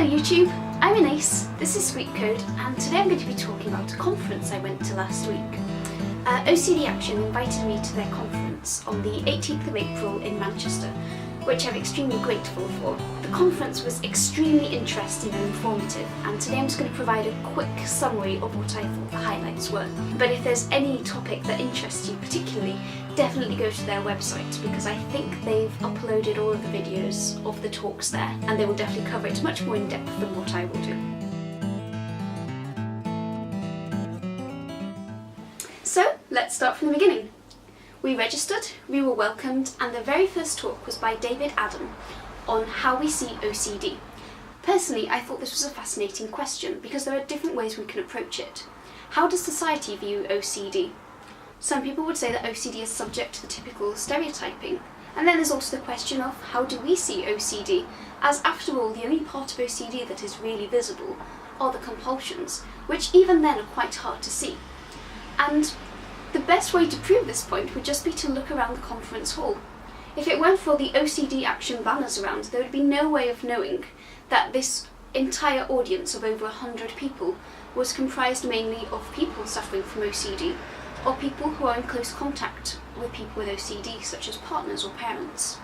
YouTube, I'm Inace, this is Squeak Code, and today I'm going to be talking about a conference I went to last week. OCDaction invited me to their conference on the 18th of April in Manchester, which I'm extremely grateful for. The conference was extremely interesting and informative, and today I'm just going to provide a quick summary of what I thought the highlights were. But if there's any topic that interests you particularly, definitely go to their website, because I think they've uploaded all of the videos of the talks there, and they will definitely cover it much more in depth than what I will do. So let's start from the beginning. We registered, we were welcomed, and the very first talk was by David Adam on how we see OCD. Personally, I thought this was a fascinating question because there are different ways we can approach it. How does society view OCD? Some people would say that OCD is subject to the typical stereotyping. And then there's also the question of how do we see OCD, as after all the only part of OCD that is really visible are the compulsions, which even then are quite hard to see. And the best way to prove this point would just be to look around the conference hall. If it weren't for the OCDaction banners around, there would be no way of knowing that this entire audience of over 100 people was comprised mainly of people suffering from OCD, or people who are in close contact with people with OCD, such as partners or parents.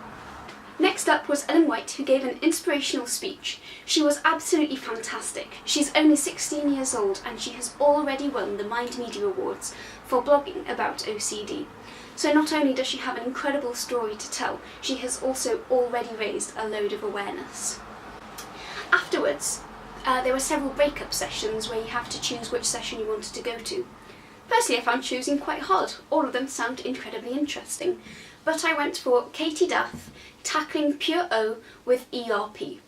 Next up was Ellen White, who gave an inspirational speech. She was absolutely fantastic. She's only 16 years old and she has already won the Mind Media Awards for blogging about OCD. So not only does she have an incredible story to tell, she has also already raised a load of awareness. Afterwards, there were several breakup sessions where you have to choose which session you wanted to go to. Personally, I found choosing quite hard. All of them sound incredibly interesting. But I went for Katie Duff, Tackling Pure O with ERP.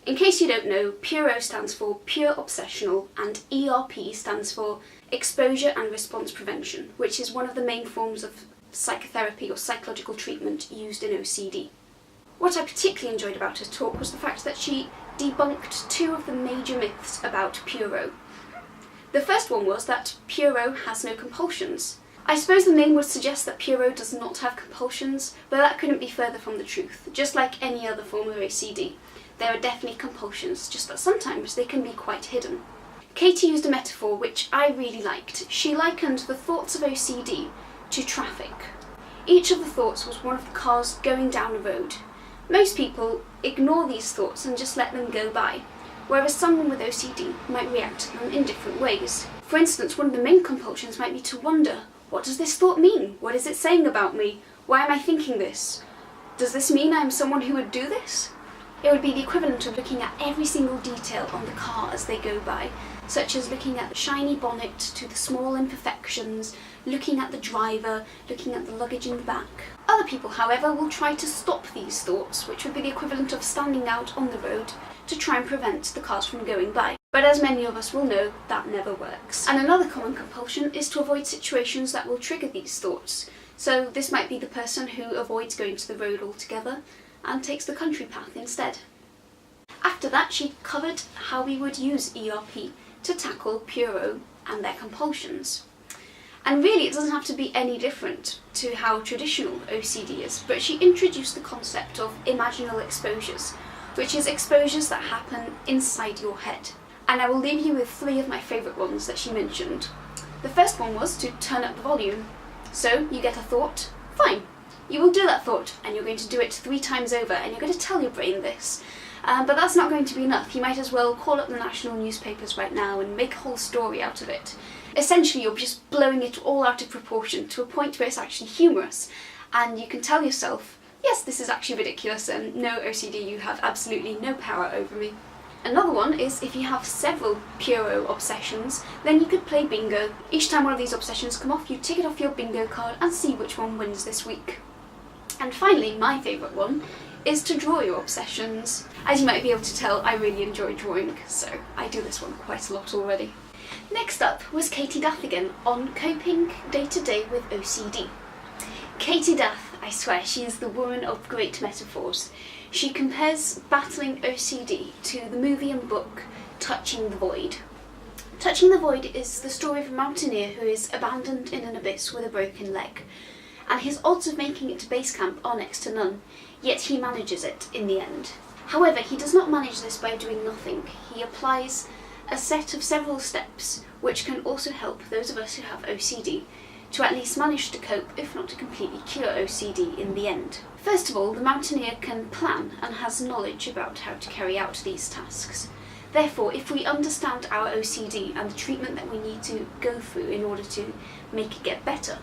In case you don't know, Pure O stands for Pure Obsessional and ERP stands for Exposure and Response Prevention, which is one of the main forms of psychotherapy or psychological treatment used in OCD. What I particularly enjoyed about her talk was the fact that she debunked two of the major myths about Pure O. The first one was that Pure O has no compulsions. I suppose the name would suggest that Pure O does not have compulsions, but that couldn't be further from the truth. Just like any other form of OCD, there are definitely compulsions, just that sometimes they can be quite hidden. Katie used a metaphor which I really liked. She likened the thoughts of OCD to traffic. Each of the thoughts was one of the cars going down a road. Most people ignore these thoughts and just let them go by, whereas someone with OCD might react to them in different ways. For instance, one of the main compulsions might be to wonder, what does this thought mean? What is it saying about me? Why am I thinking this? Does this mean I'm someone who would do this? It would be the equivalent of looking at every single detail on the car as they go by, such as looking at the shiny bonnet to the small imperfections, looking at the driver, looking at the luggage in the back. Other people, however, will try to stop these thoughts, which would be the equivalent of standing out on the road to try and prevent the cars from going by. But as many of us will know, that never works. And another common compulsion is to avoid situations that will trigger these thoughts. So this might be the person who avoids going to the road altogether and takes the country path instead. After that, she covered how we would use ERP to tackle Pure O and their compulsions. And really, it doesn't have to be any different to how traditional OCD is, but she introduced the concept of imaginal exposures, which is exposures that happen inside your head. And I will leave you with three of my favourite ones that she mentioned. The first one was to turn up the volume. So you get a thought, fine. You will do that thought, and you're going to do it 3 times over, and you're going to tell your brain this. But that's not going to be enough. You might as well call up the national newspapers right now and make a whole story out of it. Essentially, you're just blowing it all out of proportion to a point where it's actually humorous, and you can tell yourself, yes, this is actually ridiculous, and no, OCD, you have absolutely no power over me. Another one is if you have several Pure O obsessions, then you could play bingo. Each time one of these obsessions come off, you tick it off your bingo card and see which one wins this week. And finally, my favourite one is to draw your obsessions. As you might be able to tell, I really enjoy drawing, so I do this one quite a lot already. Next up was Katie Duff again on coping day to day with OCD. Katie Duff, I swear, she is the woman of great metaphors. She compares battling OCD to the movie and book Touching the Void. Touching the Void is the story of a mountaineer who is abandoned in an abyss with a broken leg, and his odds of making it to base camp are next to none, yet he manages it in the end. However, he does not manage this by doing nothing. He applies a set of several steps which can also help those of us who have OCD to at least manage to cope, if not to completely cure OCD in the end. First of all, the mountaineer can plan and has knowledge about how to carry out these tasks. Therefore, if we understand our OCD and the treatment that we need to go through in order to make it get better,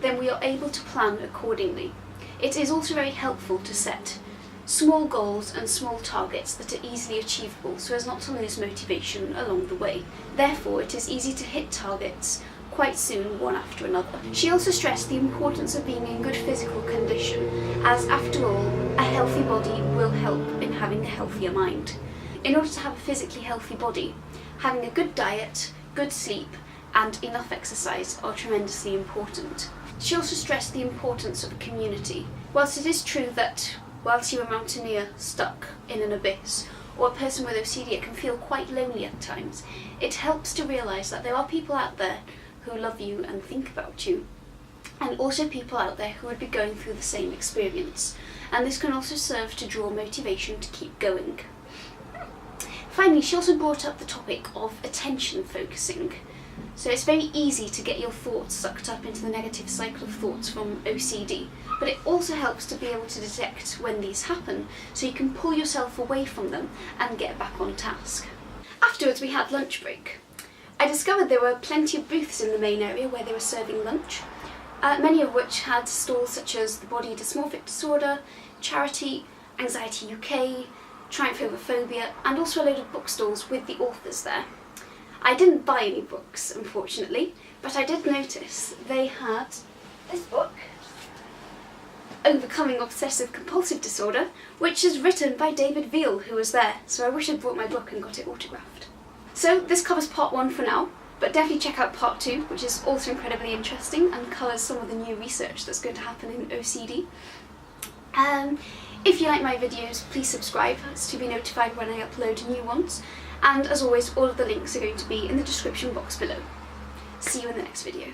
then we are able to plan accordingly. It is also very helpful to set small goals and small targets that are easily achievable so as not to lose motivation along the way. Therefore, it is easy to hit targets quite soon, one after another. She also stressed the importance of being in good physical condition, as after all, a healthy body will help in having a healthier mind. In order to have a physically healthy body, having a good diet, good sleep, and enough exercise are tremendously important. She also stressed the importance of a community. Whilst it is true that whilst you're a mountaineer stuck in an abyss, or a person with OCD, it can feel quite lonely at times, it helps to realise that there are people out there who love you and think about you, and also people out there who would be going through the same experience, and this can also serve to draw motivation to keep going. Finally, she also brought up the topic of attention focusing. So it's very easy to get your thoughts sucked up into the negative cycle of thoughts from OCD, but it also helps to be able to detect when these happen so you can pull yourself away from them and get back on task. Afterwards we had lunch break. I discovered there were plenty of booths in the main area where they were serving lunch, many of which had stalls such as the Body Dysmorphic Disorder, Charity, Anxiety UK, Triumph Over Phobia, and also a load of bookstalls with the authors there. I didn't buy any books, unfortunately, but I did notice they had this book, Overcoming Obsessive Compulsive Disorder, which is written by David Veal, who was there, so I wish I'd brought my book and got it autographed. So this covers part 1 for now, but definitely check out part 2, which is also incredibly interesting and covers some of the new research that's going to happen in OCD. If you like my videos, please subscribe to be notified when I upload new ones, and as always, all of the links are going to be in the description box below. See you in the next video.